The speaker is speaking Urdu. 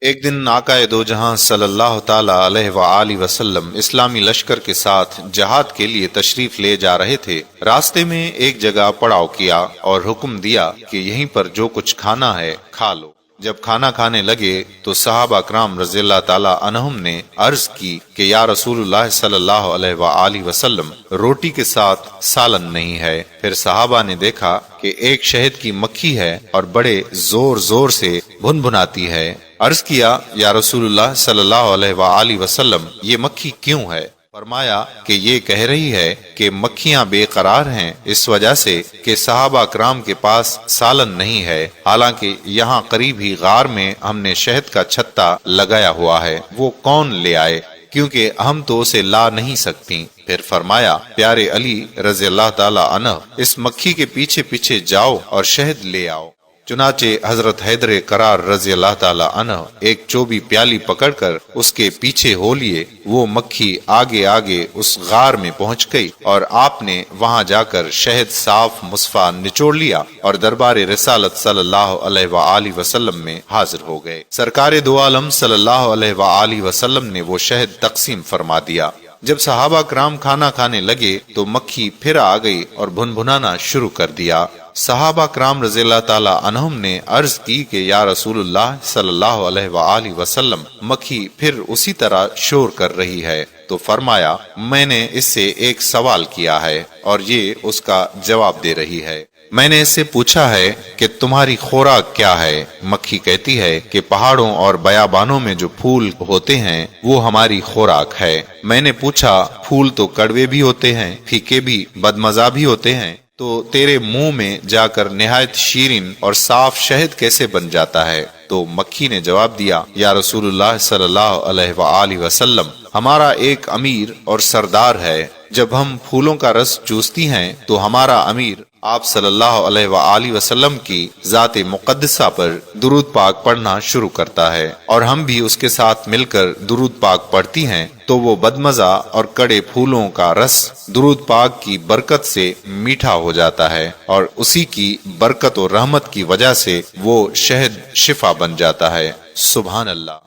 ایک دن آقا دو جہاں صلی اللہ تعالی علیہ وآلہ وسلم اسلامی لشکر کے ساتھ جہاد کے لیے تشریف لے جا رہے تھے۔ راستے میں ایک جگہ پڑاؤ کیا اور حکم دیا کہ یہیں پر جو کچھ کھانا ہے کھا لو۔ جب کھانا کھانے لگے تو صحابہ کرام رضی اللہ تعالی عنہم نے عرض کی کہ یا رسول اللہ صلی اللہ علیہ وآلہ وسلم، روٹی کے ساتھ سالن نہیں ہے۔ پھر صحابہ نے دیکھا کہ ایک شہد کی مکھی ہے اور بڑے زور زور سے بھنبھناتی ہے۔ عرض کیا یا رسول اللہ صلی اللہ علیہ وآلہ وسلم، یہ مکھی کیوں ہے؟ فرمایا کہ یہ کہہ رہی ہے کہ مکھیاں بے قرار ہیں اس وجہ سے کہ صحابہ کرام کے پاس سالن نہیں ہے، حالانکہ یہاں قریب ہی غار میں ہم نے شہد کا چھتا لگایا ہوا ہے، وہ کون لے آئے کیونکہ ہم تو اسے لا نہیں سکتی۔ پھر فرمایا پیارے علی رضی اللہ تعالی عنہ، اس مکھی کے پیچھے پیچھے جاؤ اور شہد لے آؤ۔ چنانچہ حضرت حیدر کرار رضی اللہ تعالی عنہ ایک چوبی پیالی پکڑ کر اس کے پیچھے ہو لیے۔ وہ مکھی آگے آگے اس غار میں پہنچ گئی اور آپ نے وہاں جا کر شہد صاف مصفا نچوڑ لیا اور دربار رسالت صلی اللہ علیہ وآلہ وسلم میں حاضر ہو گئے۔ سرکار دو عالم صلی اللہ علیہ وآلہ وسلم نے وہ شہد تقسیم فرما دیا۔ جب صحابہ کرام کھانا کھانے لگے تو مکھی پھر آ گئی اور بھنبھنانا شروع کر دیا۔ صحابہ کرام رضی اللہ تعالی عنہم نے عرض کی کہ یا رسول اللہ صلی اللہ علیہ وآلہ وسلم، مکھی پھر اسی طرح شور کر رہی ہے۔ تو فرمایا میں نے اس سے ایک سوال کیا ہے اور یہ اس کا جواب دے رہی ہے۔ میں نے اس سے پوچھا ہے کہ تمہاری خوراک کیا ہے؟ مکھی کہتی ہے کہ پہاڑوں اور بیابانوں میں جو پھول ہوتے ہیں وہ ہماری خوراک ہے۔ میں نے پوچھا پھول تو کڑوے بھی ہوتے ہیں، پھیکے بھی، بدمزہ بھی ہوتے ہیں، تو تیرے منہ میں جا کر نہایت شیرین اور صاف شہد کیسے بن جاتا ہے؟ تو مکھی نے جواب دیا یا رسول اللہ صلی اللہ علیہ وآلہ وسلم، ہمارا ایک امیر اور سردار ہے، جب ہم پھولوں کا رس چوستی ہیں تو ہمارا امیر آپ صلی اللہ علیہ وآلہ وسلم کی ذات مقدسہ پر درود پاک پڑھنا شروع کرتا ہے اور ہم بھی اس کے ساتھ مل کر درود پاک پڑھتی ہیں، تو وہ بدمزہ اور کڑے پھولوں کا رس درود پاک کی برکت سے میٹھا ہو جاتا ہے اور اسی کی برکت و رحمت کی وجہ سے وہ شہد شفا بن جاتا ہے۔ سبحان اللہ۔